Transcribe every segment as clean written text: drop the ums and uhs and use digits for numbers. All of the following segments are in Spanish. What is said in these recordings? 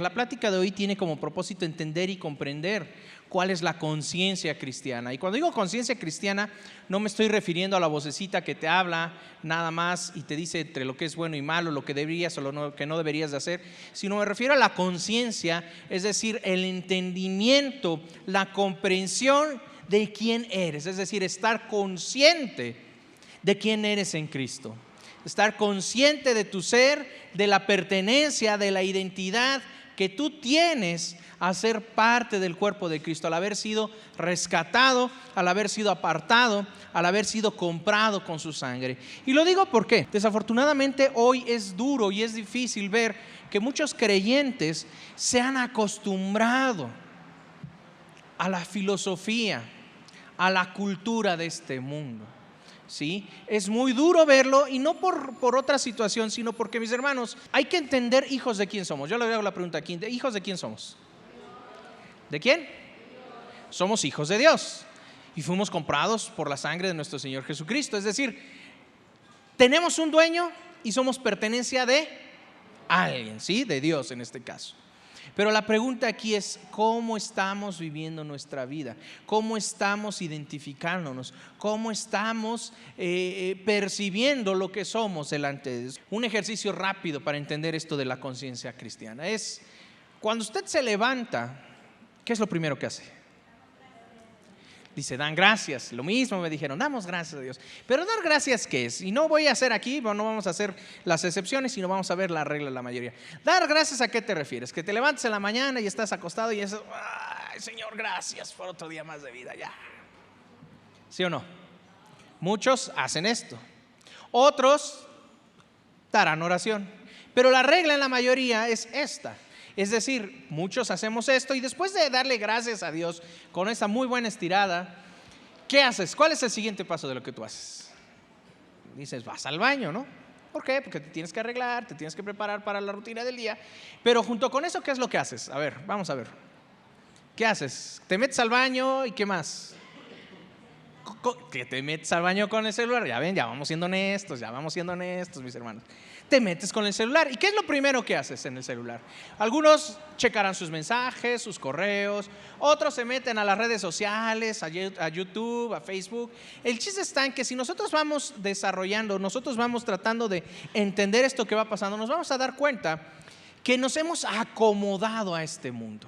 la plática de hoy tiene como propósito entender y comprender cuál es la conciencia cristiana. Y cuando digo conciencia cristiana, no me estoy refiriendo a la vocecita que te habla nada más y te dice entre lo que es bueno y malo, lo que deberías o lo que no deberías de hacer, sino me refiero a la conciencia, es decir, el entendimiento, la comprensión de quién eres, es decir, estar consciente de quién eres en Cristo. Estar consciente de tu ser, de la pertenencia, de la identidad que tú tienes a ser parte del cuerpo de Cristo, al haber sido rescatado, al haber sido apartado, al haber sido comprado con su sangre. Y lo digo porque desafortunadamente hoy es duro y es difícil ver que muchos creyentes se han acostumbrado a la filosofía, a la cultura de este mundo. ¿Sí? Es muy duro verlo y no por otra situación, sino porque, mis hermanos, hay que entender hijos de quién somos. Yo le hago la pregunta aquí, ¿hijos de quién somos? ¿De quién? Somos hijos de Dios y fuimos comprados por la sangre de nuestro Señor Jesucristo. Es decir, tenemos un dueño y somos pertenencia de alguien, ¿sí? De Dios en este caso. Pero la pregunta aquí es, ¿cómo estamos viviendo nuestra vida? ¿Cómo estamos identificándonos? ¿Cómo estamos percibiendo lo que somos delante de Dios? Un ejercicio rápido para entender esto de la conciencia cristiana es, cuando usted se levanta, ¿qué es lo primero que hace? Dice, dan gracias. Lo mismo me dijeron, damos gracias a Dios. Pero dar gracias, ¿qué es? Y no voy a hacer aquí, no vamos a hacer las excepciones, sino vamos a ver la regla de la mayoría. Dar gracias, ¿a qué te refieres? Que te levantes en la mañana y estás acostado y es, ay, Señor, gracias por otro día más de vida, ya. ¿Sí o no? Muchos hacen esto. Otros darán oración. Pero la regla en la mayoría es esta. Es decir, muchos hacemos esto y después de darle gracias a Dios con esa muy buena estirada, ¿qué haces? ¿Cuál es el siguiente paso de lo que tú haces? Dices, vas al baño, ¿no? ¿Por qué? Porque te tienes que arreglar, te tienes que preparar para la rutina del día. Pero junto con eso, ¿qué es lo que haces? A ver, vamos a ver. ¿Qué haces? Te metes al baño y ¿qué más? Que te metes al baño con el celular. Ya ven, ya vamos siendo honestos, mis hermanos. Te metes con el celular. ¿Y qué es lo primero que haces en el celular? Algunos checarán sus mensajes, sus correos. Otros se meten a las redes sociales, a YouTube, a Facebook. El chiste está en que si nosotros vamos desarrollando, nosotros vamos tratando de entender esto que va pasando, nos vamos a dar cuenta que nos hemos acomodado a este mundo.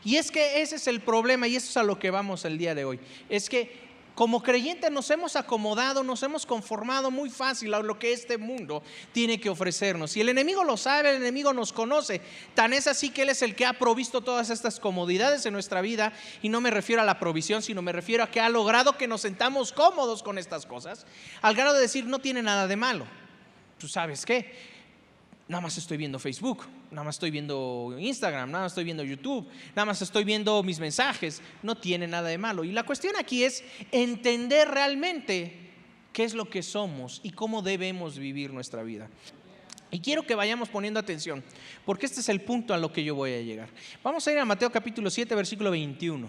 Y es que ese es el problema y eso es a lo que vamos el día de hoy. Es que como creyentes nos hemos acomodado, nos hemos conformado muy fácil a lo que este mundo tiene que ofrecernos. Y el enemigo lo sabe, el enemigo nos conoce. Tan es así que él es el que ha provisto todas estas comodidades en nuestra vida. Y no me refiero a la provisión, sino me refiero a que ha logrado que nos sentamos cómodos con estas cosas, al grado de decir, no tiene nada de malo. ¿Tú sabes qué? Nada más estoy viendo Facebook, nada más estoy viendo Instagram, nada más estoy viendo YouTube, nada más estoy viendo mis mensajes. No tiene nada de malo. Y la cuestión aquí es entender realmente qué es lo que somos y cómo debemos vivir nuestra vida. Y quiero que vayamos poniendo atención, porque este es el punto a lo que yo voy a llegar. Vamos a ir a Mateo capítulo 7, versículo 21.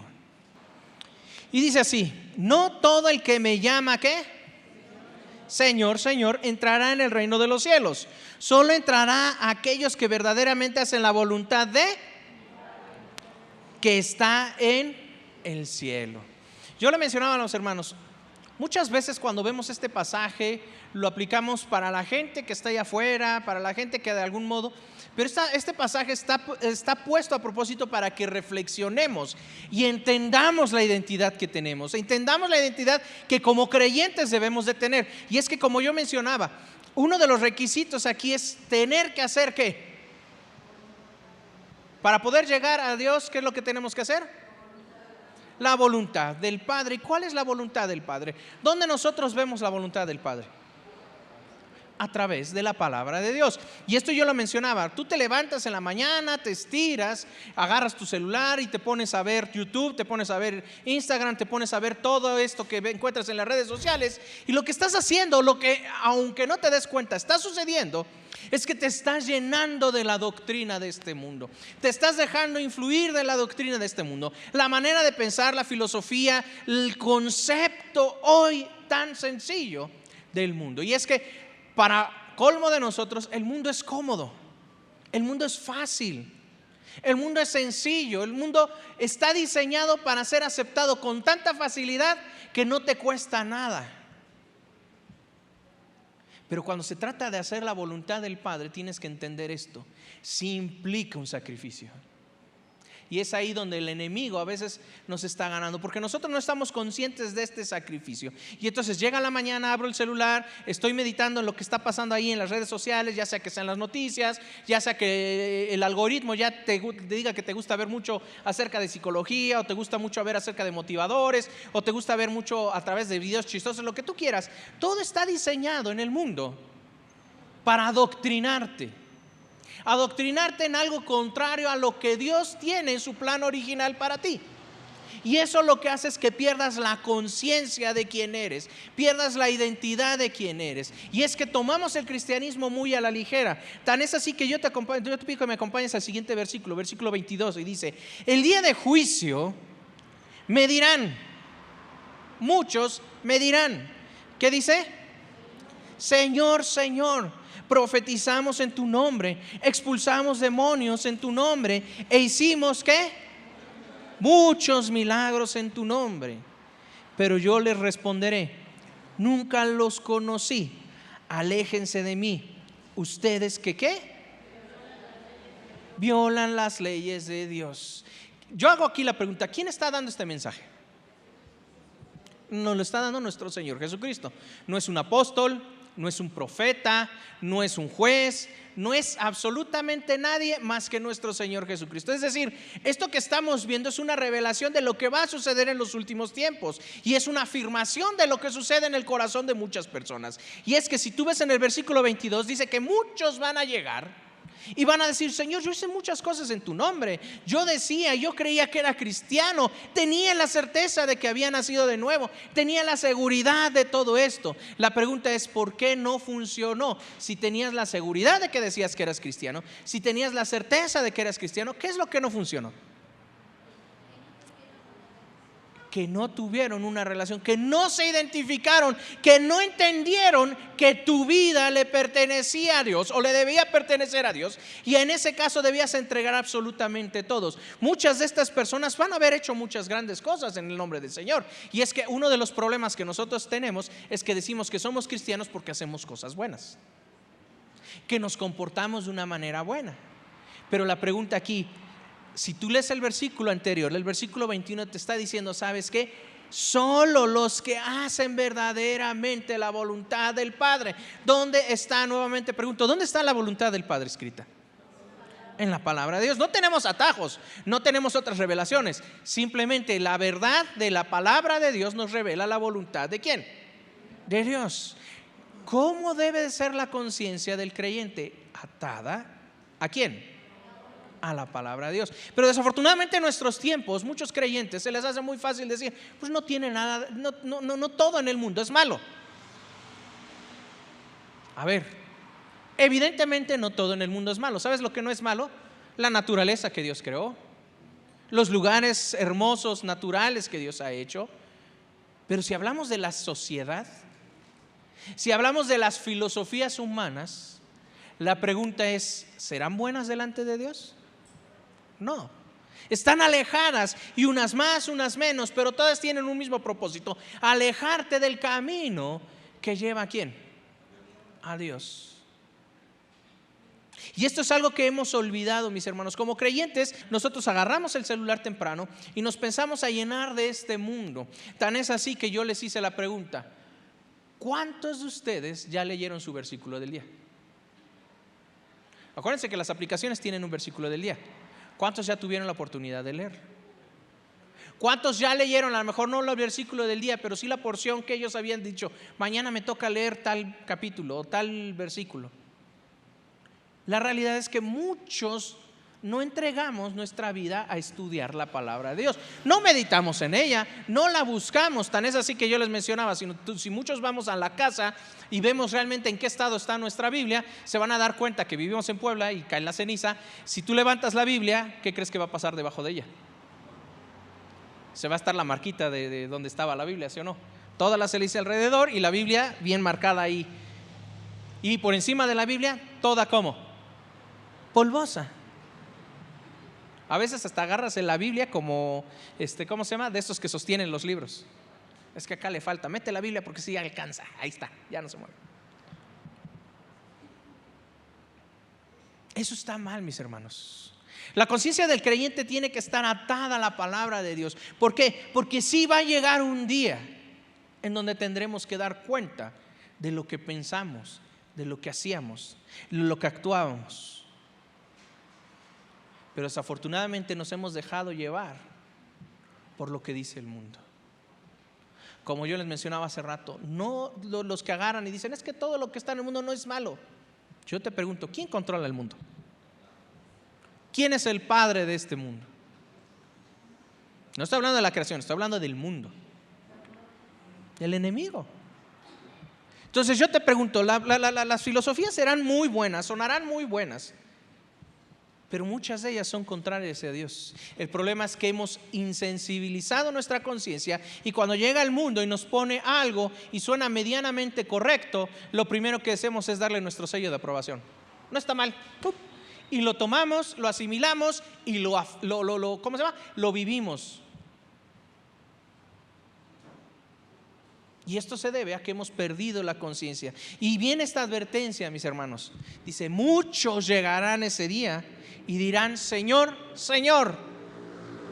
Y dice así, no todo el que me llama, ¿qué? Señor, Señor, entrará en el reino de los cielos. Solo entrará aquellos que verdaderamente hacen la voluntad de que está en el cielo. Yo le mencionaba a los hermanos, muchas veces cuando vemos este pasaje lo aplicamos para la gente que está allá afuera, para la gente que de algún modo, pero este pasaje está puesto a propósito para que reflexionemos y entendamos la identidad que tenemos, entendamos la identidad que como creyentes debemos de tener. Y es que, como yo mencionaba, uno de los requisitos aquí es tener que hacer ¿qué? Para poder llegar a Dios, ¿qué es lo que tenemos que hacer? La voluntad del Padre. ¿Y cuál es la voluntad del Padre? ¿Dónde nosotros vemos la voluntad del Padre? A través de la palabra de Dios. Y esto yo lo mencionaba, tú te levantas en la mañana, te estiras, agarras tu celular y te pones a ver YouTube, te pones a ver Instagram, te pones a ver todo esto que encuentras en las redes sociales, y lo que estás haciendo, lo que aunque no te des cuenta está sucediendo, es que te estás llenando de la doctrina de este mundo, te estás dejando influir de la doctrina de este mundo, la manera de pensar, la filosofía, el concepto hoy tan sencillo del mundo. Y es que para colmo de nosotros, el mundo es cómodo, el mundo es fácil, El mundo es sencillo, el mundo está diseñado para ser aceptado con tanta facilidad que no te cuesta nada. Pero cuando se trata de hacer la voluntad del Padre, tienes que entender esto: sí implica un sacrificio. Y es ahí donde el enemigo a veces nos está ganando, porque nosotros no estamos conscientes de este sacrificio. Y entonces llega la mañana, abro el celular, estoy meditando en lo que está pasando ahí en las redes sociales, ya sea que sean las noticias, ya sea que el algoritmo ya te diga que te gusta ver mucho acerca de psicología, o te gusta mucho ver acerca de motivadores, o te gusta ver mucho a través de videos chistosos, lo que tú quieras. Todo está diseñado en el mundo para adoctrinarte en algo contrario a lo que Dios tiene en su plan original para ti. Y eso lo que hace es que pierdas la conciencia de quién eres, pierdas la identidad de quién eres. Y es que tomamos el cristianismo muy a la ligera. Tan es así que yo te pido que me acompañes al siguiente versículo, versículo 22, y dice: el día de juicio me dirán, muchos me dirán, ¿qué dice? Señor, Señor, profetizamos en tu nombre, expulsamos demonios en tu nombre, e hicimos ¿qué? Muchos milagros en tu nombre. Pero yo les responderé: nunca los conocí, aléjense de mí, ustedes que ¿qué? Violan las leyes de Dios. Yo hago aquí la pregunta: ¿quién está dando este mensaje? Nos lo está dando nuestro Señor Jesucristo. No es un apóstol, no es un profeta, no es un juez, no es absolutamente nadie más que nuestro Señor Jesucristo. Es decir, esto que estamos viendo es una revelación de lo que va a suceder en los últimos tiempos, y es una afirmación de lo que sucede en el corazón de muchas personas. Y es que si tú ves en el versículo 22, dice que muchos van a llegar y van a decir: Señor, yo hice muchas cosas en tu nombre, yo creía que era cristiano, tenía la certeza de que había nacido de nuevo, tenía la seguridad de todo esto. La pregunta es: ¿por qué no funcionó? Si tenías la seguridad de que decías que eras cristiano, si tenías la certeza de que eras cristiano, ¿qué es lo que no funcionó? Que no tuvieron una relación, que no se identificaron, que no entendieron que tu vida le pertenecía a Dios, o le debía pertenecer a Dios, y en ese caso debías entregar absolutamente todos. Muchas de estas personas van a haber hecho muchas grandes cosas en el nombre del Señor, y es que uno de los problemas que nosotros tenemos es que decimos que somos cristianos porque hacemos cosas buenas, que nos comportamos de una manera buena. Pero la pregunta aquí: si tú lees el versículo anterior, el versículo 21, te está diciendo: ¿sabes qué? Solo los que hacen verdaderamente la voluntad del Padre. ¿Dónde está? Nuevamente pregunto: ¿dónde está la voluntad del Padre escrita? En la palabra de Dios. No tenemos atajos, no tenemos otras revelaciones. Simplemente la verdad de la palabra de Dios nos revela la voluntad ¿de quién? De Dios. ¿Cómo debe de ser la conciencia del creyente? Atada ¿a quién? A la palabra de Dios. Pero desafortunadamente en nuestros tiempos, muchos creyentes se les hace muy fácil decir: pues no tiene nada, no todo en el mundo es malo. A ver, evidentemente no todo en el mundo es malo. ¿Sabes lo que no es malo? La naturaleza que Dios creó, los lugares hermosos, naturales que Dios ha hecho. Pero si hablamos de la sociedad, si hablamos de las filosofías humanas, la pregunta es: ¿serán buenas delante de Dios? No, están alejadas, y unas más, unas menos, pero todas tienen un mismo propósito: alejarte del camino que lleva ¿a quién? A Dios. Y esto es algo que hemos olvidado, mis hermanos. Como creyentes, nosotros agarramos el celular temprano y nos pensamos a llenar de este mundo. Tan es así que yo les hice la pregunta: ¿cuántos de ustedes ya leyeron su versículo del día? Acuérdense que las aplicaciones tienen un versículo del día. ¿Cuántos ya tuvieron la oportunidad de leer? ¿Cuántos ya leyeron, a lo mejor no el versículo del día, pero sí la porción que ellos habían dicho: mañana me toca leer tal capítulo o tal versículo? La realidad es que muchos no entregamos nuestra vida a estudiar la palabra de Dios, no meditamos en ella, no la buscamos. Tan es así que yo les mencionaba, si muchos vamos a la casa y vemos realmente en qué estado está nuestra Biblia, se van a dar cuenta que vivimos en Puebla y cae la ceniza. Si tú levantas la Biblia, ¿qué crees que va a pasar debajo de ella? Se va a estar la marquita de donde estaba la Biblia, ¿sí o no? Toda la ceniza alrededor y la Biblia bien marcada ahí. Y por encima de la Biblia, toda ¿cómo? Polvosa. A veces hasta agarras en la Biblia como, ¿cómo se llama? De estos que sostienen los libros. Es que acá le falta, mete la Biblia porque sí alcanza. Ahí está, ya no se mueve. Eso está mal, mis hermanos. La conciencia del creyente tiene que estar atada a la palabra de Dios. ¿Por qué? Porque sí va a llegar un día en donde tendremos que dar cuenta de lo que pensamos, de lo que hacíamos, de lo que actuábamos. Pero desafortunadamente nos hemos dejado llevar por lo que dice el mundo. Como yo les mencionaba hace rato, no los que agarran y dicen, es que todo lo que está en el mundo no es malo. Yo te pregunto, ¿quién controla el mundo? ¿Quién es el padre de este mundo? No estoy hablando de la creación, estoy hablando del mundo. El enemigo. Entonces yo te pregunto, las filosofías serán muy buenas, sonarán muy buenas, pero muchas de ellas son contrarias a Dios. El problema es que hemos insensibilizado nuestra conciencia, y cuando llega el mundo y nos pone algo y suena medianamente correcto, lo primero que hacemos es darle nuestro sello de aprobación. No está mal. Y lo tomamos, lo asimilamos y ¿cómo se llama? Lo vivimos. Y esto se debe a que hemos perdido la conciencia. Y viene esta advertencia, mis hermanos. Dice, muchos llegarán ese día y dirán, Señor, Señor,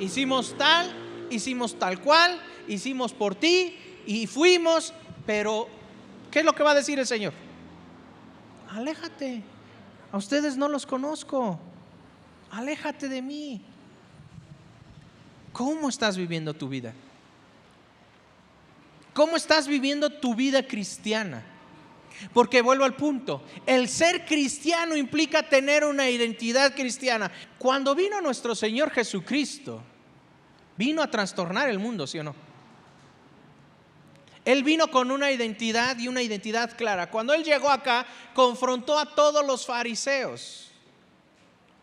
hicimos tal cual, hicimos por ti y fuimos, pero ¿qué es lo que va a decir el Señor? Aléjate, a ustedes no los conozco, aléjate de mí. ¿Cómo estás viviendo tu vida? ¿Cómo estás viviendo tu vida cristiana? Porque vuelvo al punto, el ser cristiano implica tener una identidad cristiana. Cuando vino nuestro Señor Jesucristo, vino a trastornar el mundo, ¿sí o no? Él vino con una identidad y una identidad clara. Cuando Él llegó acá, confrontó a todos los fariseos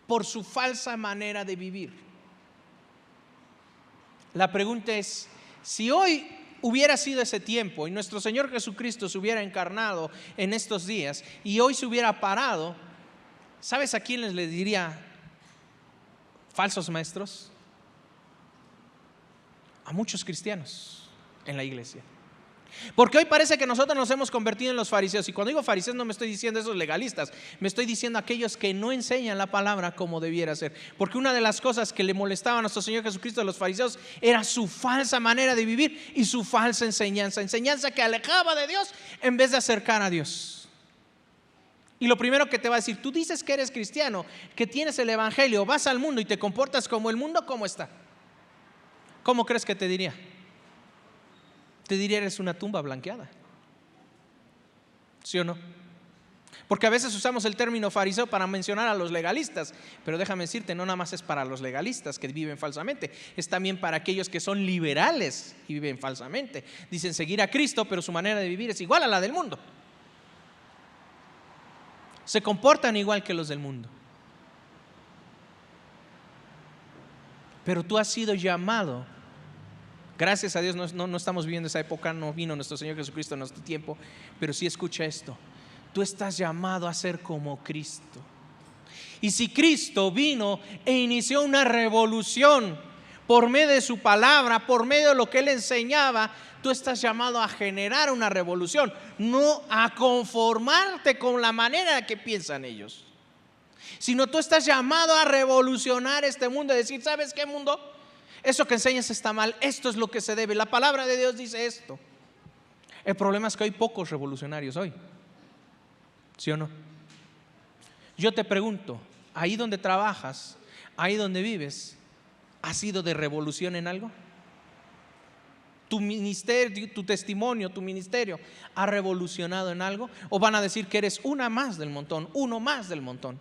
por su falsa manera de vivir. La pregunta es, si hoy hubiera sido ese tiempo y nuestro Señor Jesucristo se hubiera encarnado en estos días y hoy se hubiera parado, ¿sabes a quién les diría falsos maestros? A muchos cristianos en la iglesia. Porque hoy parece que nosotros nos hemos convertido en los fariseos. Y cuando digo fariseos no me estoy diciendo esos legalistas, me estoy diciendo aquellos que no enseñan la palabra como debiera ser. Porque una de las cosas que le molestaba a nuestro Señor Jesucristo a los fariseos era su falsa manera de vivir y su falsa enseñanza que alejaba de Dios en vez de acercar a Dios. Y lo primero que te va a decir, tú dices que eres cristiano, que tienes el evangelio, vas al mundo y te comportas como el mundo, ¿cómo está? ¿Cómo crees que te diría? Te diría, eres una tumba blanqueada. ¿Sí o no? Porque a veces usamos el término fariseo para mencionar a los legalistas, pero déjame decirte, no nada más es para los legalistas que viven falsamente, es también para aquellos que son liberales y viven falsamente. Dicen seguir a Cristo, pero su manera de vivir es igual a la del mundo. Se comportan igual que los del mundo. Pero tú has sido llamado. Gracias a Dios no estamos viviendo esa época, no vino nuestro Señor Jesucristo en nuestro tiempo, pero sí escucha esto, tú estás llamado a ser como Cristo. Y si Cristo vino e inició una revolución por medio de su palabra, por medio de lo que Él enseñaba, tú estás llamado a generar una revolución, no a conformarte con la manera que piensan ellos, sino tú estás llamado a revolucionar este mundo, y decir, ¿sabes qué, mundo? Eso que enseñas está mal, esto es lo que se debe. La palabra de Dios dice esto. El problema es que hay pocos revolucionarios hoy. ¿Sí o no? Yo te pregunto, ahí donde trabajas, ahí donde vives, ¿has sido de revolución en algo? ¿Tu ministerio, tu testimonio, tu ministerio ha revolucionado en algo? ¿O van a decir que eres una más del montón, uno más del montón?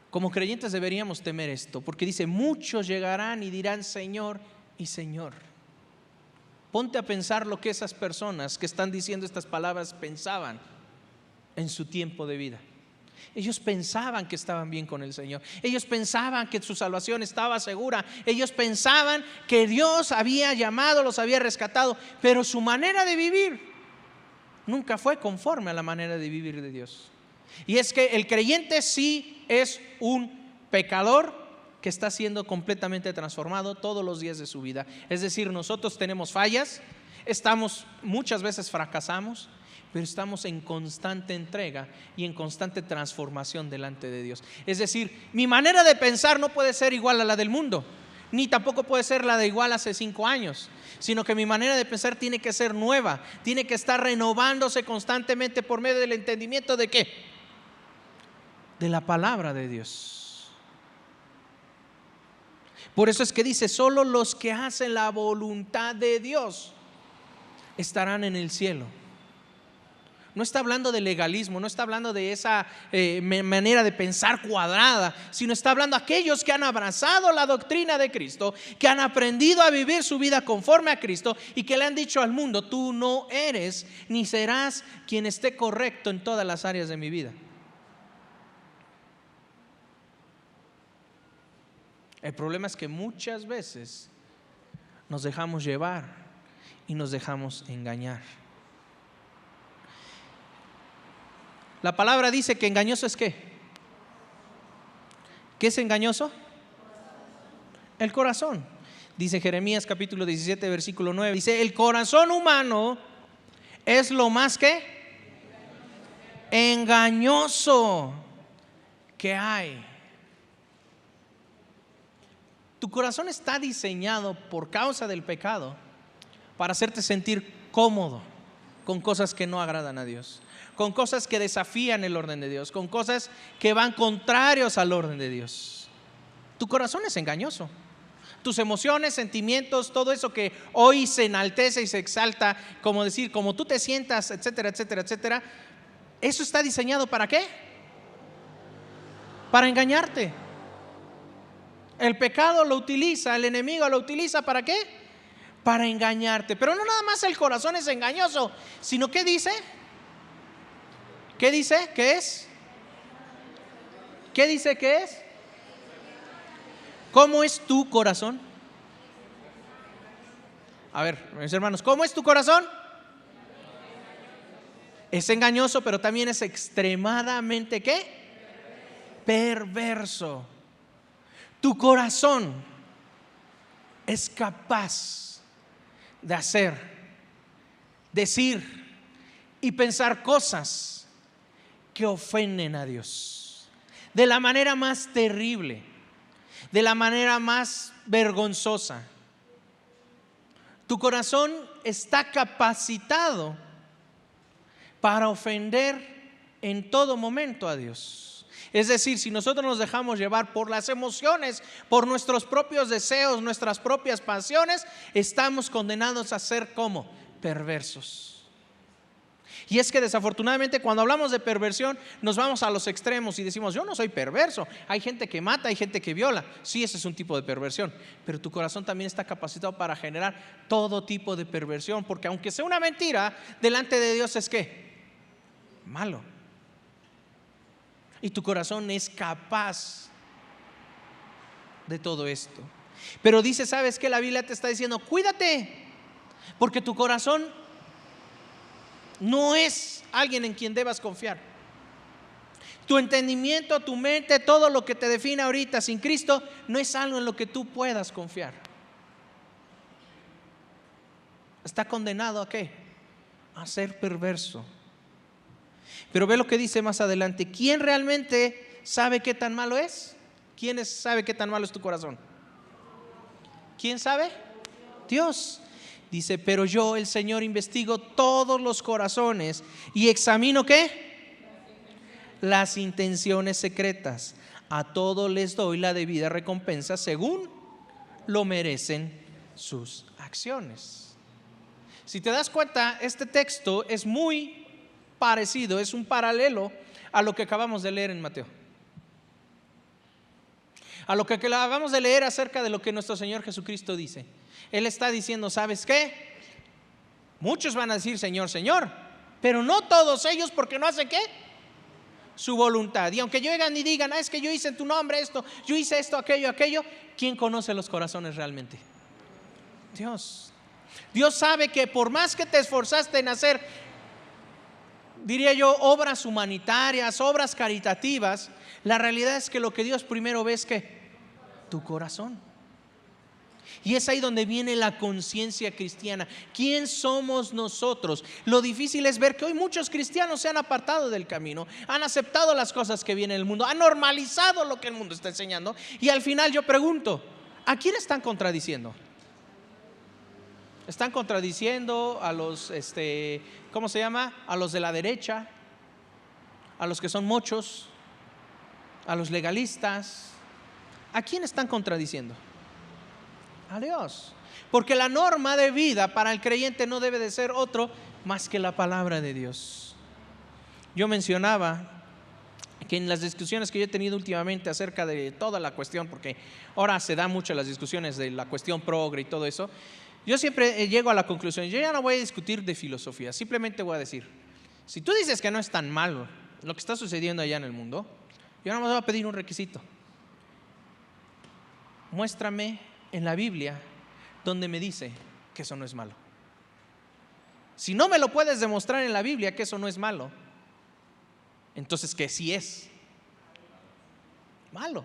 Como creyentes deberíamos temer esto, porque dice, muchos llegarán y dirán Señor y Señor. Ponte a pensar lo que esas personas que están diciendo estas palabras pensaban en su tiempo de vida. Ellos pensaban que estaban bien con el Señor. Ellos pensaban que su salvación estaba segura. Ellos pensaban que Dios había llamado, los había rescatado, pero su manera de vivir nunca fue conforme a la manera de vivir de Dios. Y es que el creyente sí es un pecador que está siendo completamente transformado todos los días de su vida. Es decir, nosotros tenemos fallas, muchas veces fracasamos, pero estamos en constante entrega y en constante transformación delante de Dios. Es decir, mi manera de pensar no puede ser igual a la del mundo, ni tampoco puede ser la de igual hace 5 años, sino que mi manera de pensar tiene que ser nueva, tiene que estar renovándose constantemente por medio del entendimiento de ¿qué? De la palabra de Dios. Por eso es que dice, solo los que hacen la voluntad de Dios estarán en el cielo. No está hablando de legalismo, no está hablando de esa manera de pensar cuadrada, sino está hablando de aquellos que han abrazado la doctrina de Cristo, que han aprendido a vivir su vida conforme a Cristo y que le han dicho al mundo, tú no eres ni serás quien esté correcto en todas las áreas de mi vida. El problema es que muchas veces nos dejamos llevar y nos dejamos engañar. La palabra dice que engañoso es ¿qué? ¿Qué es engañoso? El corazón. Dice Jeremías capítulo 17 versículo 9. Dice, el corazón humano es lo más que engañoso que hay. Tu corazón está diseñado por causa del pecado para hacerte sentir cómodo con cosas que no agradan a Dios, con cosas que desafían el orden de Dios, con cosas que van contrarios al orden de Dios. Tu corazón es engañoso. Tus emociones, sentimientos, todo eso que hoy se enaltece y se exalta, como decir, como tú te sientas, etcétera, etcétera, etcétera, eso está diseñado ¿para qué? Para engañarte. El pecado lo utiliza, el enemigo lo utiliza ¿para qué? Para engañarte. Pero no nada más el corazón es engañoso, sino ¿qué dice? ¿Qué dice que es? ¿Qué dice que es? ¿Cómo es tu corazón? A ver, mis hermanos, ¿cómo es tu corazón? Es engañoso, pero también es extremadamente ¿qué? Perverso. Tu corazón es capaz de hacer, decir y pensar cosas que ofenden a Dios de la manera más terrible, de la manera más vergonzosa. Tu corazón está capacitado para ofender en todo momento a Dios. Es decir, si nosotros nos dejamos llevar por las emociones, por nuestros propios deseos, nuestras propias pasiones, estamos condenados a ser como perversos. Y es que desafortunadamente cuando hablamos de perversión nos vamos a los extremos y decimos, yo no soy perverso. Hay gente que mata, hay gente que viola. Sí, ese es un tipo de perversión, pero tu corazón también está capacitado para generar todo tipo de perversión, porque aunque sea una mentira, delante de Dios es ¿qué? Malo. Y tu corazón es capaz de todo esto. Pero dice, ¿sabes qué? La Biblia te está diciendo, cuídate, porque tu corazón no es alguien en quien debas confiar. Tu entendimiento, tu mente, todo lo que te define ahorita sin Cristo, no es algo en lo que tú puedas confiar. Está condenado ¿a qué? A ser perverso. Pero ve lo que dice más adelante. ¿Quién realmente sabe qué tan malo es? ¿Quién sabe qué tan malo es tu corazón? ¿Quién sabe? Dios. Dice, pero yo, el Señor, investigo todos los corazones y examino ¿qué? Las intenciones secretas. A todos les doy la debida recompensa según lo merecen sus acciones. Si te das cuenta, este texto es muy parecido, es un paralelo a lo que acabamos de leer en Mateo, a lo que acabamos de leer acerca de lo que nuestro Señor Jesucristo dice. Él está diciendo, ¿sabes qué? Muchos van a decir Señor, Señor, pero no todos ellos, porque no hacen ¿qué? Su voluntad. Y aunque llegan y digan, es que yo hice en tu nombre esto, yo hice esto, aquello, ¿quién conoce los corazones realmente? Dios. Dios sabe que por más que te esforzaste en hacer diría yo, obras humanitarias, obras caritativas, la realidad es que lo que Dios primero ve es que tu corazón. Y es ahí donde viene la conciencia cristiana. ¿Quién somos nosotros? Lo difícil es ver que hoy muchos cristianos se han apartado del camino, han aceptado las cosas que viene del mundo, han normalizado lo que el mundo está enseñando. Y al final yo pregunto, ¿a quién están contradiciendo? Están contradiciendo a los, ¿cómo se llama? A los de la derecha, a los que son mochos, a los legalistas. ¿A quién están contradiciendo? A Dios. Porque la norma de vida para el creyente no debe de ser otro más que la palabra de Dios. Yo mencionaba que en las discusiones que yo he tenido últimamente acerca de toda la cuestión, porque ahora se dan mucho las discusiones de la cuestión progre y todo eso, yo siempre llego a la conclusión, yo ya no voy a discutir de filosofía, simplemente voy a decir, si tú dices que no es tan malo lo que está sucediendo allá en el mundo, yo no me voy a pedir un requisito. Muéstrame en la Biblia donde me dice que eso no es malo. Si no me lo puedes demostrar en la Biblia que eso no es malo, entonces que sí es malo.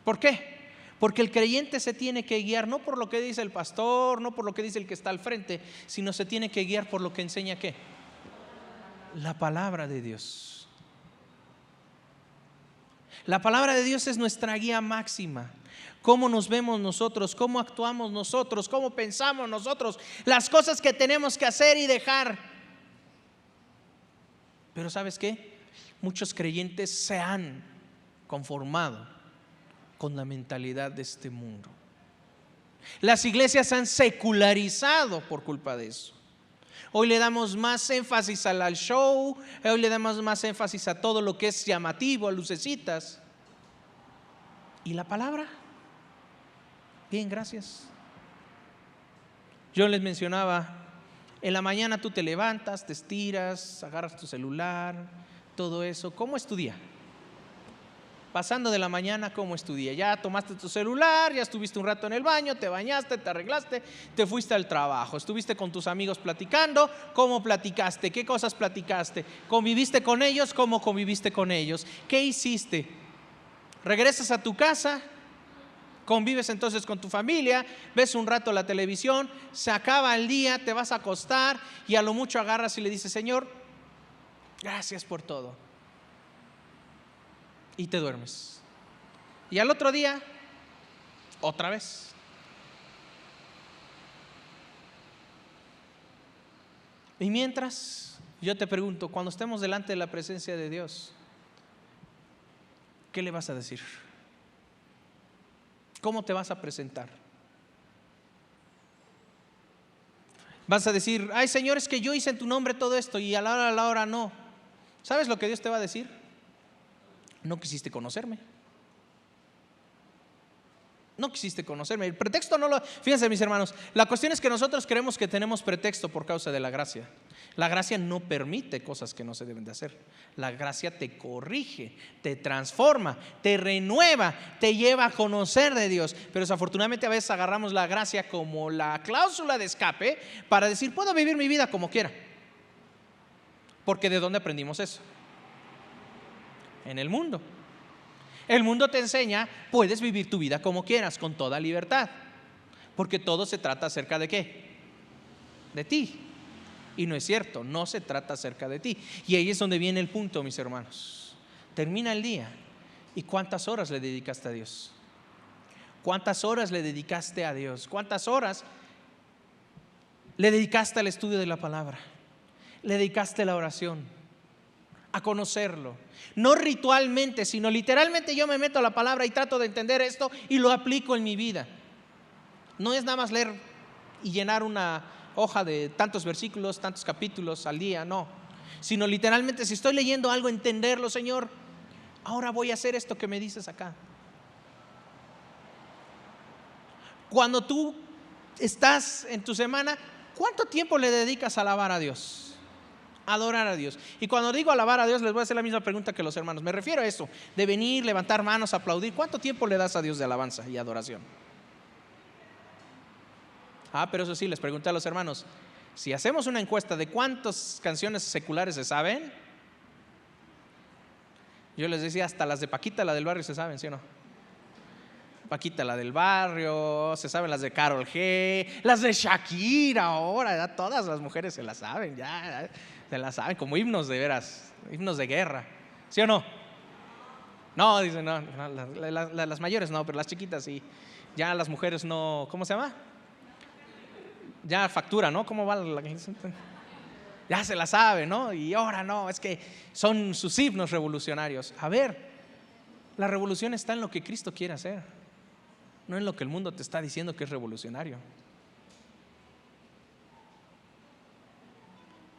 ¿Por qué? Porque el creyente se tiene que guiar no por lo que dice el pastor, no por lo que dice el que está al frente, sino se tiene que guiar por lo que enseña ¿qué? La palabra de Dios. La palabra de Dios es nuestra guía máxima. Cómo nos vemos nosotros, cómo actuamos nosotros, cómo pensamos nosotros, las cosas que tenemos que hacer y dejar. Pero ¿sabes qué? Muchos creyentes se han conformado con la mentalidad de este mundo. Las iglesias se han secularizado por culpa de eso. Hoy le damos más énfasis al show, hoy le damos más énfasis a todo lo que es llamativo, a lucecitas. ¿Y la palabra? Bien, gracias. Yo les mencionaba, en la mañana tú te levantas, te estiras, agarras tu celular, todo eso. ¿Cómo es tu día? Pasando de la mañana, ¿cómo es tu día? Ya tomaste tu celular, ya estuviste un rato en el baño, te bañaste, te arreglaste, te fuiste al trabajo, estuviste con tus amigos platicando. ¿Cómo platicaste? ¿Qué cosas platicaste? ¿Conviviste con ellos? ¿Cómo conviviste con ellos? ¿Qué hiciste? ¿Regresas a tu casa? Convives entonces con tu familia, ves un rato la televisión, se acaba el día, te vas a acostar y a lo mucho agarras y le dices, Señor, gracias por todo. Y te duermes. Y al otro día, otra vez. Y mientras, yo te pregunto, cuando estemos delante de la presencia de Dios, ¿qué le vas a decir? ¿Cómo te vas a presentar? Vas a decir, ay Señor, es que yo hice en tu nombre todo esto y a la hora no. ¿Sabes lo que Dios te va a decir? No quisiste conocerme. No quisiste conocerme. El pretexto no lo... Fíjense mis hermanos, la cuestión es que nosotros creemos que tenemos pretexto por causa de la gracia. La gracia no permite cosas que no se deben de hacer. La gracia te corrige, te transforma, te renueva, te lleva a conocer de Dios. Pero desafortunadamente a veces agarramos la gracia como la cláusula de escape para decir, puedo vivir mi vida como quiera. Porque ¿de dónde aprendimos eso? En el mundo. El mundo te enseña, puedes vivir tu vida como quieras, con toda libertad. Porque todo se trata acerca de ¿qué? De ti. Y no es cierto, no se trata acerca de ti. Y ahí es donde viene el punto, mis hermanos. Termina el día. ¿Y cuántas horas le dedicaste a Dios? ¿Cuántas horas le dedicaste a Dios? ¿Cuántas horas le dedicaste al estudio de la palabra? ¿Le dedicaste a la oración? A conocerlo, no ritualmente, sino literalmente yo me meto a la palabra y trato de entender esto y lo aplico en mi vida. No es nada más leer y llenar una hoja de tantos versículos, tantos capítulos al día, no, sino literalmente si estoy leyendo algo, entenderlo. Señor, ahora voy a hacer esto que me dices acá. Cuando tú estás en tu semana, ¿cuánto tiempo le dedicas a alabar a Dios? Adorar a Dios. Y cuando digo alabar a Dios, les voy a hacer la misma pregunta que los hermanos. Me refiero a eso, de venir, levantar manos, aplaudir. ¿Cuánto tiempo le das a Dios de alabanza y adoración? Pero eso sí, les pregunté a los hermanos, Si hacemos una encuesta de cuántas canciones seculares se saben, yo les decía, hasta las de Paquita, la del barrio, se saben, ¿sí o no? Paquita, la del barrio, se saben las de Karol G, las de Shakira ahora, ya todas las mujeres se las saben, ya se las saben, como himnos de veras, himnos de guerra, ¿sí o no? No, dicen, no, las mayores no, pero las chiquitas sí. Ya las mujeres no, ¿cómo se llama? Ya factura, ¿no? ¿Cómo va la ya se la sabe, ¿no? Y ahora no, es que son sus himnos revolucionarios. A ver, la revolución está en lo que Cristo quiere hacer, no en lo que el mundo te está diciendo que es revolucionario.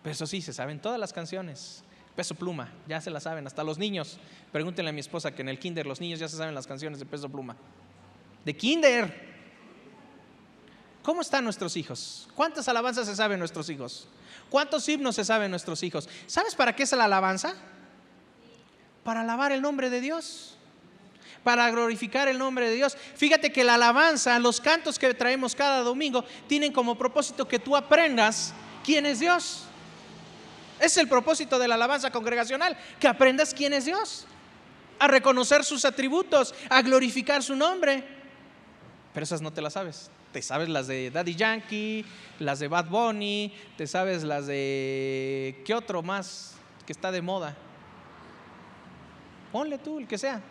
Pero eso sí, se saben todas las canciones. Peso Pluma, ya se las saben, hasta los niños. Pregúntenle a mi esposa que en el kinder los niños ya se saben las canciones de Peso Pluma. De kinder. ¿Cómo están nuestros hijos? ¿Cuántas alabanzas se saben nuestros hijos? ¿Cuántos himnos se saben nuestros hijos? ¿Sabes para qué es la alabanza? Para alabar el nombre de Dios, para glorificar el nombre de Dios. Fíjate que la alabanza, los cantos que traemos cada domingo, tienen como propósito que tú aprendas quién es Dios. Es el propósito de la alabanza congregacional, que aprendas quién es Dios, a reconocer sus atributos, a glorificar su nombre. Pero esas no te las sabes. Te sabes las de Daddy Yankee, las de Bad Bunny, te sabes las de ¿qué otro más que está de moda? Ponle tú el que sea.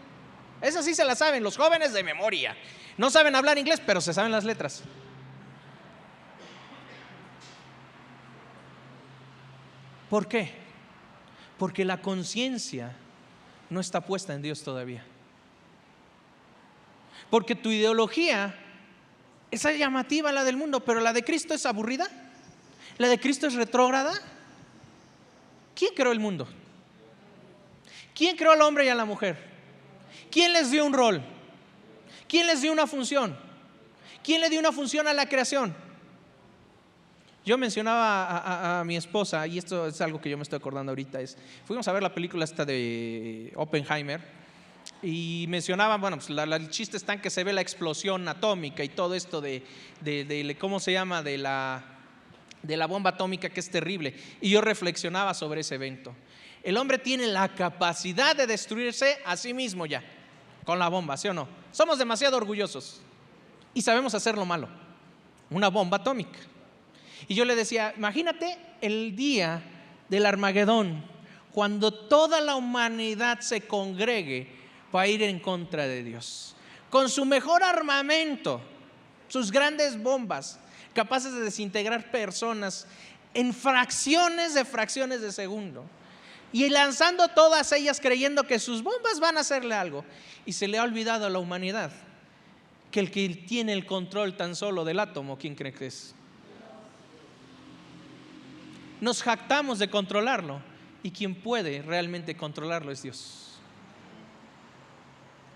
Esas sí se las saben los jóvenes de memoria. No saben hablar inglés, pero se saben las letras. ¿Por qué? Porque la conciencia no está puesta en Dios todavía. Porque tu ideología es llamativa, la del mundo, pero la de Cristo es aburrida. La de Cristo es retrógrada. ¿Quién creó el mundo? ¿Quién creó al hombre y a la mujer? ¿Quién les dio un rol? ¿Quién les dio una función? ¿Quién le dio una función a la creación? Yo mencionaba a mi esposa, y esto es algo que yo me estoy acordando ahorita, fuimos a ver la película esta de Oppenheimer, y mencionaban, bueno, pues el chiste está en que se ve la explosión atómica y todo esto de ¿cómo se llama? De la bomba atómica, que es terrible. Y yo reflexionaba sobre ese evento. El hombre tiene la capacidad de destruirse a sí mismo ya, con la bomba, ¿sí o no? Somos demasiado orgullosos y sabemos hacer lo malo, una bomba atómica. Y yo le decía, imagínate el día del Armagedón, cuando toda la humanidad se congregue para ir en contra de Dios, con su mejor armamento, sus grandes bombas, capaces de desintegrar personas en fracciones de segundo, y lanzando todas ellas creyendo que sus bombas van a hacerle algo. Y se le ha olvidado a la humanidad que el que tiene el control tan solo del átomo, ¿quién cree que es? Nos jactamos de controlarlo, y quien puede realmente controlarlo es Dios.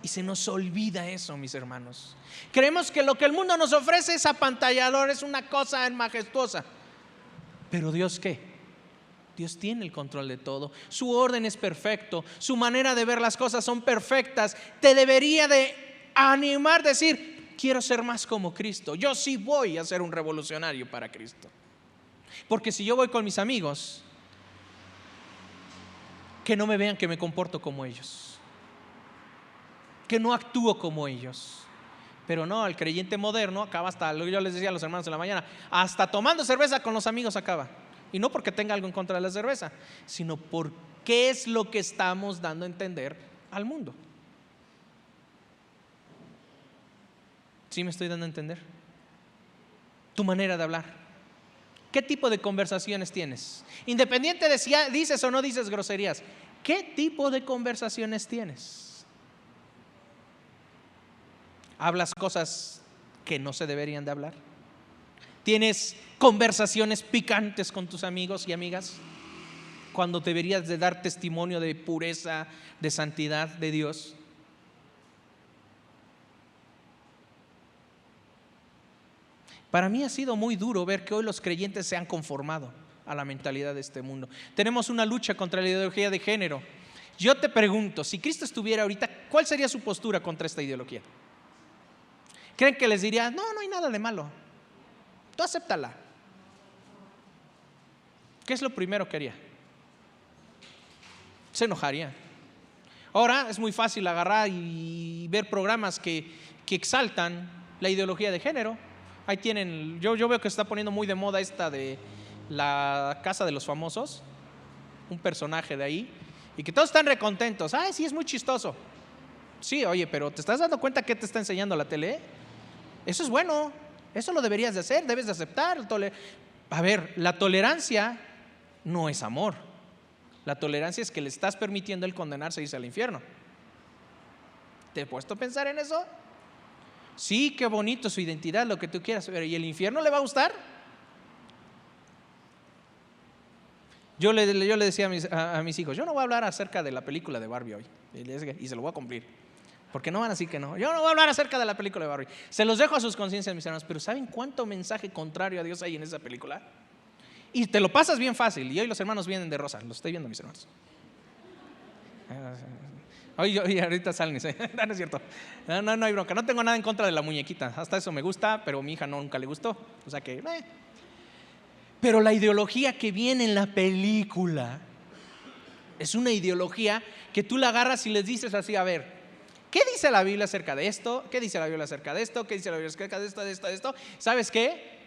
Y se nos olvida eso, mis hermanos. Creemos que lo que el mundo nos ofrece es apantallador, es una cosa majestuosa. Pero Dios, ¿qué? Dios tiene el control de todo. Su orden es perfecto, su manera de ver las cosas son perfectas. Te debería de animar, decir, quiero ser más como Cristo. Yo sí voy a ser un revolucionario para Cristo. Porque si yo voy con mis amigos, que no me vean que me comporto como ellos, que no actúo como ellos. Pero no, el creyente moderno acaba hasta, yo les decía a los hermanos en la mañana, hasta tomando cerveza con los amigos acaba. Y no porque tenga algo en contra de la cerveza, sino porque es lo que estamos dando a entender al mundo. ¿Sí me estoy dando a entender? Tu manera de hablar. ¿Qué tipo de conversaciones tienes? Independiente de si dices o no dices groserías, ¿qué tipo de conversaciones tienes? ¿Hablas cosas que no se deberían de hablar? ¿Tienes conversaciones picantes con tus amigos y amigas cuando deberías de dar testimonio de pureza, de santidad de Dios? Para mí ha sido muy duro ver que hoy los creyentes se han conformado a la mentalidad de este mundo. Tenemos una lucha contra la ideología de género. Yo te pregunto, si Cristo estuviera ahorita, ¿cuál sería su postura contra esta ideología? ¿Creen que les diría, no hay nada de malo, tú acéptala? ¿qué es lo primero que haría? Se enojaría. Ahora es muy fácil agarrar y ver programas que exaltan la ideología de género. Ahí tienen, yo veo que se está poniendo muy de moda esta de la Casa de los Famosos, un personaje de ahí, y que todos están recontentos. Ay, sí, es muy chistoso. Sí, oye, pero ¿te estás dando cuenta qué te está enseñando la tele? Eso es bueno, eso lo deberías de hacer, debes de aceptar. A ver, la tolerancia no es amor. La tolerancia es que le estás permitiendo el condenarse y irse al infierno. ¿Te he puesto a pensar en eso? Sí, qué bonito su identidad, lo que tú quieras, pero ¿y el infierno le va a gustar? Yo le decía a mis hijos, yo no voy a hablar acerca de la película de Barbie hoy, y se lo voy a cumplir, porque no van a decir que no. Yo no voy a hablar acerca de la película de Barbie. Se los dejo a sus conciencias, mis hermanos, pero ¿saben cuánto mensaje contrario a Dios hay en esa película? Y te lo pasas bien fácil. Y hoy los hermanos vienen de rosa, los estoy viendo, mis hermanos. Hoy ahorita salen y no es cierto. No hay bronca. No tengo nada en contra de la muñequita. Hasta eso me gusta, pero a mi hija nunca le gustó. O sea que Pero la ideología que viene en la película es una ideología que tú la agarras y les dices así, a ver, ¿qué dice la Biblia acerca de esto? ¿Qué dice la Biblia acerca de esto? ¿Qué dice la Biblia acerca de esto? ¿Sabes qué?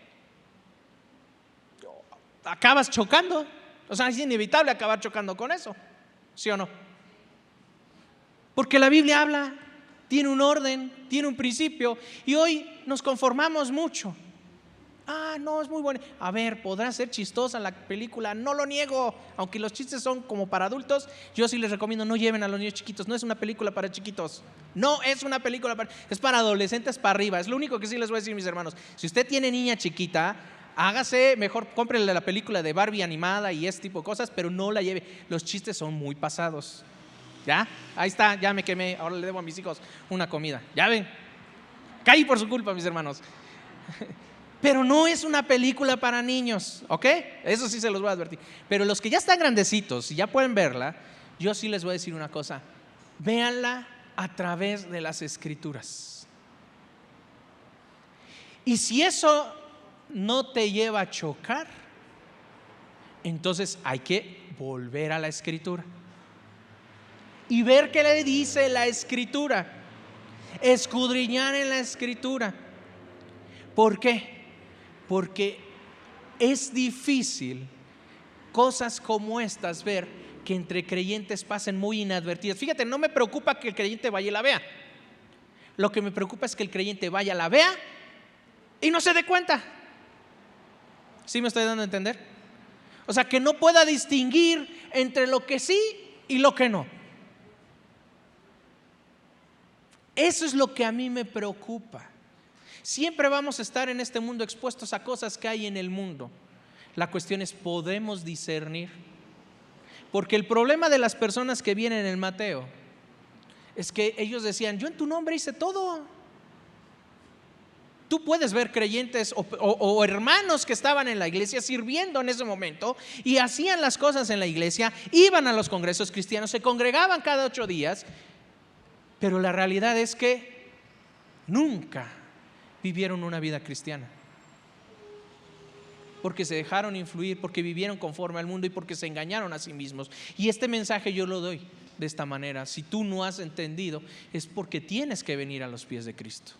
Acabas chocando. O sea, es inevitable acabar chocando con eso. ¿Sí o no? Porque la Biblia habla, tiene un orden, tiene un principio, y hoy nos conformamos mucho. No, es muy bueno. A ver, podrá ser chistosa la película, no lo niego, aunque los chistes son como para adultos. Yo sí les recomiendo, no lleven a los niños chiquitos. No es una película para chiquitos. No es una película es para adolescentes para arriba. Es lo único que sí les voy a decir, mis hermanos. Si usted tiene niña chiquita, hágase mejor, cómprele la película de Barbie animada y ese tipo de cosas, pero no la lleve. Los chistes son muy pasados. ¿Ya? Ahí está, ya me quemé. Ahora le debo a mis hijos una comida. ¿Ya ven? Caí por su culpa, mis hermanos. Pero no es una película para niños, ¿ok? Eso sí se los voy a advertir. Pero los que ya están grandecitos y ya pueden verla, yo sí les voy a decir una cosa. Véanla a través de las Escrituras. Y si eso no te lleva a chocar, entonces hay que volver a la Escritura y ver qué le dice la Escritura. Escudriñar en la Escritura. ¿Por qué? Porque es difícil cosas como estas ver que entre creyentes pasen muy inadvertidas. Fíjate, no me preocupa que el creyente vaya y la vea. Lo que me preocupa es que el creyente vaya, la vea y no se dé cuenta. ¿Sí me estoy dando a entender? O sea, que no pueda distinguir entre lo que sí y lo que no. Eso es lo que a mí me preocupa. Siempre vamos a estar en este mundo expuestos a cosas que hay en el mundo. La cuestión es, ¿podemos discernir? Porque el problema de las personas que vienen en Mateo es que ellos decían, yo en tu nombre hice todo. Tú puedes ver creyentes o hermanos que estaban en la iglesia sirviendo en ese momento y hacían las cosas en la iglesia, iban a los congresos cristianos, se congregaban cada 8 días, pero la realidad es que nunca vivieron una vida cristiana, porque se dejaron influir, porque vivieron conforme al mundo y porque se engañaron a sí mismos. Y este mensaje yo lo doy de esta manera: si tú no has entendido, es porque tienes que venir a los pies de Cristo,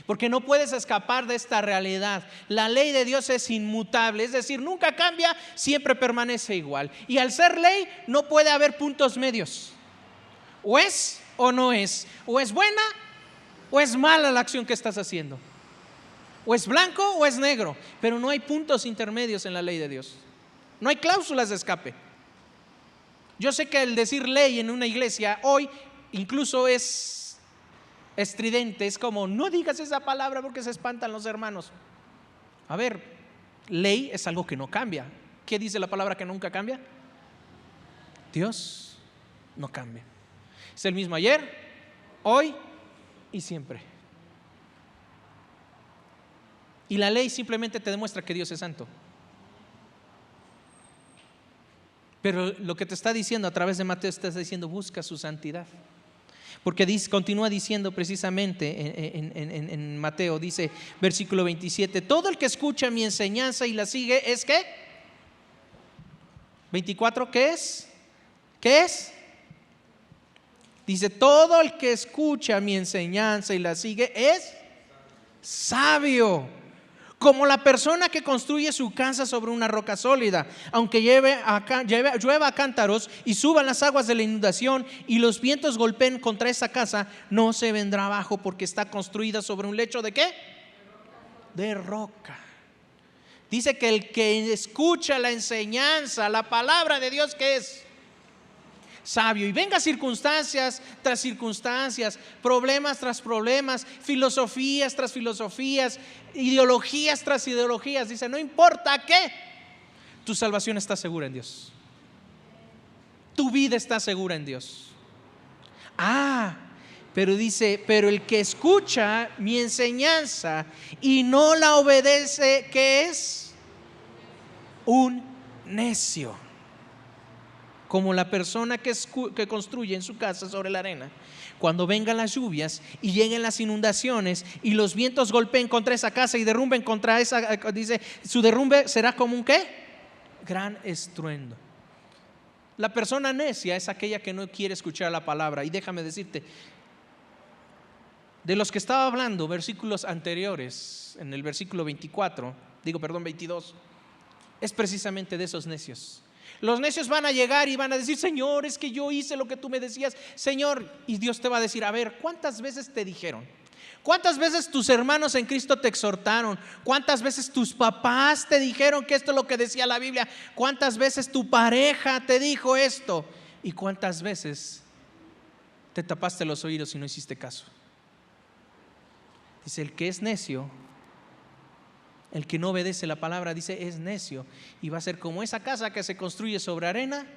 porque no puedes escapar de esta realidad. La ley de Dios es inmutable, es decir, nunca cambia, siempre permanece igual. Y al ser ley no puede haber puntos medios. O es o no es, o es buena o es mala la acción que estás haciendo, o es blanco o es negro, pero no hay puntos intermedios en la ley de Dios. No hay cláusulas de escape. Yo sé que el decir ley en una iglesia hoy incluso es estridente, es como, no digas esa palabra porque se espantan los hermanos. A ver, ley es algo que no cambia. ¿Qué dice la palabra que nunca cambia? Dios no cambia. Es el mismo ayer, hoy y siempre. Y la ley simplemente te demuestra que Dios es santo. Pero lo que te está diciendo a través de Mateo, está diciendo, busca su santidad. Porque continúa diciendo precisamente en Mateo, dice versículo 27, todo el que escucha mi enseñanza y la sigue es ¿qué? 24, ¿qué es? ¿Qué es? Dice, todo el que escucha mi enseñanza y la sigue es sabio, como la persona que construye su casa sobre una roca sólida. Aunque llueva a cántaros y suban las aguas de la inundación y los vientos golpeen contra esa casa, no se vendrá abajo, porque está construida sobre un lecho ¿de qué? De roca. Dice que el que escucha la enseñanza, la palabra de Dios, ¿qué es? Sabio. Y venga circunstancias tras circunstancias, problemas tras problemas, filosofías tras filosofías, ideologías tras ideologías. Dice, no importa qué, tu salvación está segura en Dios. Tu vida está segura en Dios. Pero dice, pero el que escucha mi enseñanza y no la obedece, ¿qué es? Un necio. Como la persona que construye en su casa sobre la arena. Cuando vengan las lluvias y lleguen las inundaciones y los vientos golpeen contra esa casa y derrumben contra esa, dice, su derrumbe será como un ¿qué? Gran estruendo. La persona necia es aquella que no quiere escuchar la palabra. Y déjame decirte, de los que estaba hablando versículos anteriores, en el versículo 22, es precisamente de esos necios. Los necios van a llegar y van a decir, Señor, es que yo hice lo que tú me decías, Señor. Y Dios te va a decir, a ver, ¿cuántas veces te dijeron? ¿Cuántas veces tus hermanos en Cristo te exhortaron? ¿Cuántas veces tus papás te dijeron que esto es lo que decía la Biblia? ¿Cuántas veces tu pareja te dijo esto? ¿Y cuántas veces te tapaste los oídos y no hiciste caso? Dice, el que es necio, el que no obedece la palabra, dice, es necio. Y va a ser como esa casa que se construye sobre arena.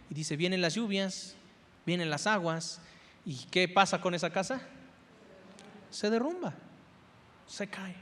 Y dice, vienen las lluvias, vienen las aguas. ¿Y qué pasa con esa casa? Se derrumba, se cae.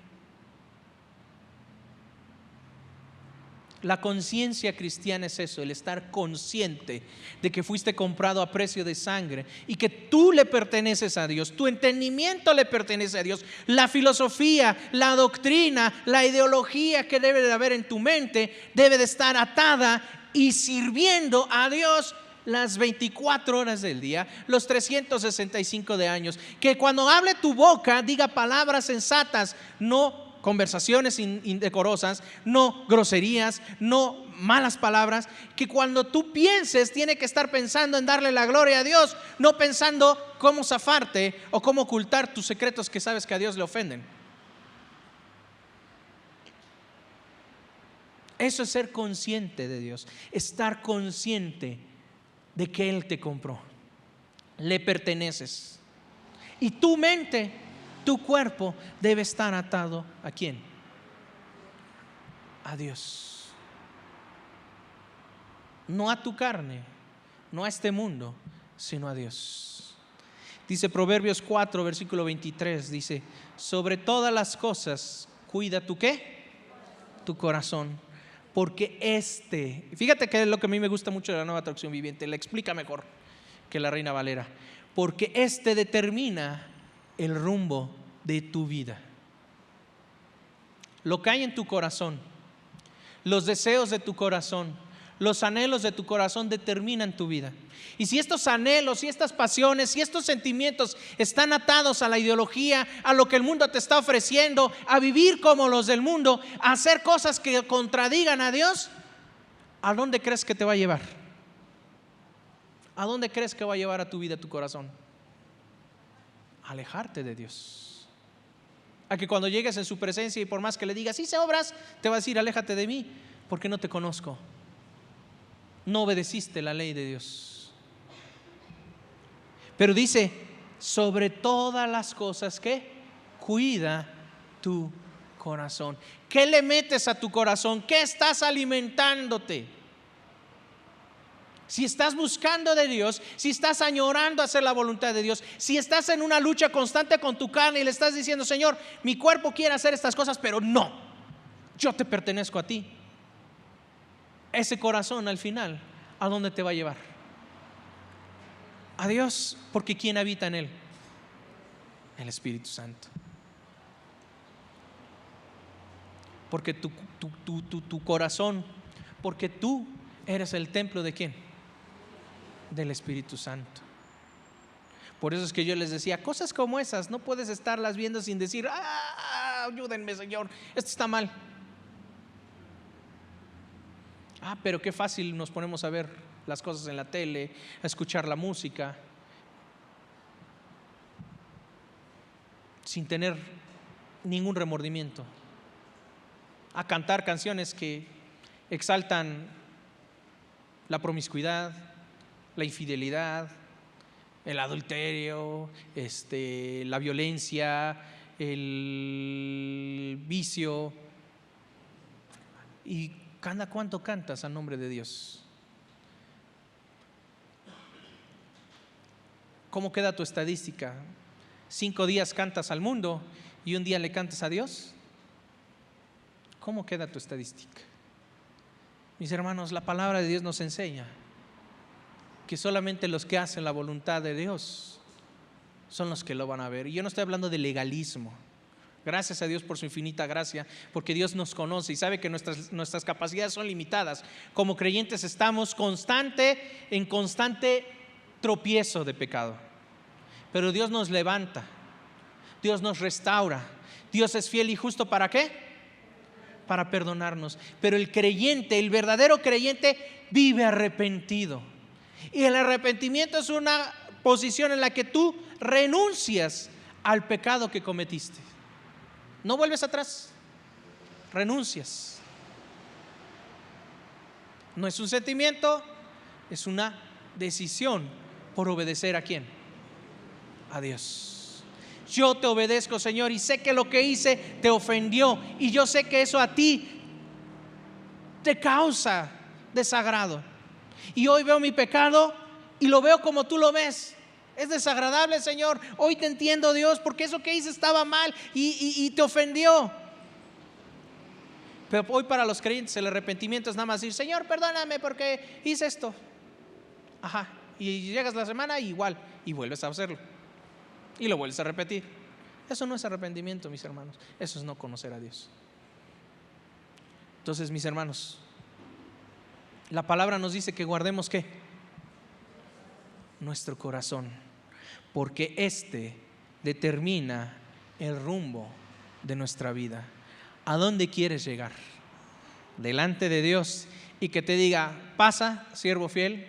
La conciencia cristiana es eso, el estar consciente de que fuiste comprado a precio de sangre y que tú le perteneces a Dios, tu entendimiento le pertenece a Dios. La filosofía, la doctrina, la ideología que debe de haber en tu mente debe de estar atada y sirviendo a Dios las 24 horas del día, los 365 de años. Que cuando hable tu boca diga palabras sensatas, no conversaciones indecorosas, no groserías, no malas palabras. Que cuando tú pienses, tiene que estar pensando en darle la gloria a Dios, no pensando cómo zafarte o cómo ocultar tus secretos que sabes que a Dios le ofenden. Eso es ser consciente de Dios, estar consciente de que Él te compró, le perteneces. Y tu mente, tu cuerpo debe estar atado ¿a quién? A Dios. No a tu carne, no a este mundo, sino a Dios. Dice Proverbios 4, versículo 23, dice, sobre todas las cosas cuida tu ¿qué? Tu corazón, porque fíjate que es lo que a mí me gusta mucho de la Nueva Traducción Viviente, la explica mejor que la Reina Valera, porque determina el rumbo de tu vida. Lo que hay en tu corazón, los deseos de tu corazón, los anhelos de tu corazón determinan tu vida. Y si estos anhelos, y estas pasiones, y estos sentimientos están atados a la ideología, a lo que el mundo te está ofreciendo, a vivir como los del mundo, a hacer cosas que contradigan a Dios, ¿a dónde crees que te va a llevar? ¿A dónde crees que va a llevar a tu vida, tu corazón? A alejarte de Dios. A que cuando llegues en su presencia y por más que le digas, hice obras, te va a decir, aléjate de mí, porque no te conozco. No obedeciste la ley de Dios. Pero dice, sobre todas las cosas, ¿qué? Cuida tu corazón. ¿Qué le metes a tu corazón? ¿Qué estás alimentándote? Si estás buscando de Dios, si estás añorando hacer la voluntad de Dios, si estás en una lucha constante con tu carne y le estás diciendo, Señor, mi cuerpo quiere hacer estas cosas, pero no, yo te pertenezco a ti. Ese corazón al final, ¿a dónde te va a llevar? a Dios, porque ¿quién habita en él? El Espíritu Santo. Porque tu corazón, porque tú eres el templo ¿de quién? Del Espíritu Santo. Por eso es que yo les decía, cosas como esas no puedes estarlas viendo sin decir, ayúdenme, Señor, esto está mal. Pero qué fácil nos ponemos a ver las cosas en la tele, a escuchar la música, sin tener ningún remordimiento, a cantar canciones que exaltan la promiscuidad, la infidelidad, el adulterio, la violencia, el vicio. ¿Y cada cuánto cantas a nombre de Dios? ¿Cómo queda tu estadística? 5 días cantas al mundo y un día le cantas a Dios. ¿Cómo queda tu estadística? Mis hermanos, la palabra de Dios nos enseña que solamente los que hacen la voluntad de Dios son los que lo van a ver. Y yo no estoy hablando de legalismo. Gracias a Dios por su infinita gracia, porque Dios nos conoce y sabe que nuestras capacidades son limitadas. Como creyentes estamos en constante tropiezo de pecado. Pero Dios nos levanta, Dios nos restaura. Dios es fiel y justo, ¿para qué? Para perdonarnos. Pero el creyente, el verdadero creyente, vive arrepentido. Y el arrepentimiento es una posición en la que tú renuncias al pecado que cometiste. No vuelves atrás, renuncias. No es un sentimiento, es una decisión por obedecer ¿a quién? A Dios. Yo te obedezco, Señor, y sé que lo que hice te ofendió, y yo sé que eso a ti te causa desagrado. Y hoy veo mi pecado y lo veo como tú lo ves. Es desagradable, Señor. Hoy te entiendo, Dios, porque eso que hice estaba mal y te ofendió. Pero hoy para los creyentes el arrepentimiento es nada más decir, Señor, perdóname porque hice esto. Y llegas la semana y igual, y vuelves a hacerlo. Y lo vuelves a repetir. Eso no es arrepentimiento, mis hermanos. Eso es no conocer a Dios. Entonces, mis hermanos, la palabra nos dice que guardemos ¿qué? Nuestro corazón, porque determina el rumbo de nuestra vida. ¿A dónde quieres llegar? Delante de Dios y que te diga, pasa, siervo fiel,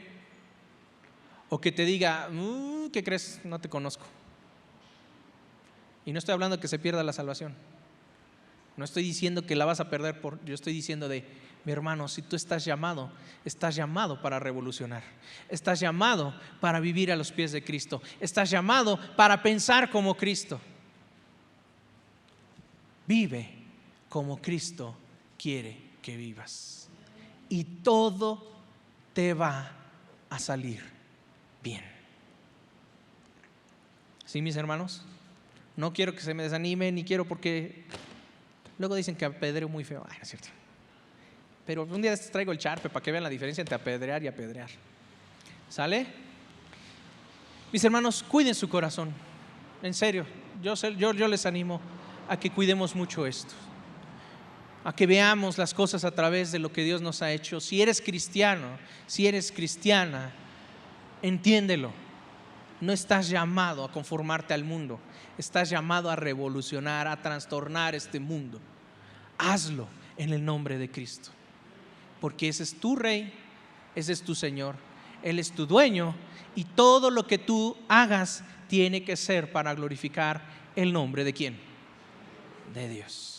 o que te diga, ¿qué crees? No te conozco. Y no estoy hablando de que se pierda la salvación. No estoy diciendo que la vas a perder yo estoy diciendo mi hermano, si tú estás llamado para revolucionar. Estás llamado para vivir a los pies de Cristo. Estás llamado para pensar como Cristo. Vive como Cristo quiere que vivas. Y todo te va a salir bien. ¿Sí, mis hermanos? No quiero que se me desanimen, ni quiero porque luego dicen que apedreo muy feo. No es cierto. Pero un día traigo el charpe para que vean la diferencia entre apedrear y apedrear. ¿Sale? Mis hermanos, cuiden su corazón. En serio, yo les animo a que cuidemos mucho esto. A que veamos las cosas a través de lo que Dios nos ha hecho. Si eres cristiano, si eres cristiana, entiéndelo. No estás llamado a conformarte al mundo. Estás llamado a revolucionar, a trastornar este mundo. Hazlo en el nombre de Cristo. Porque ese es tu Rey, ese es tu Señor, Él es tu dueño, y todo lo que tú hagas tiene que ser para glorificar el nombre de ¿quién? De Dios.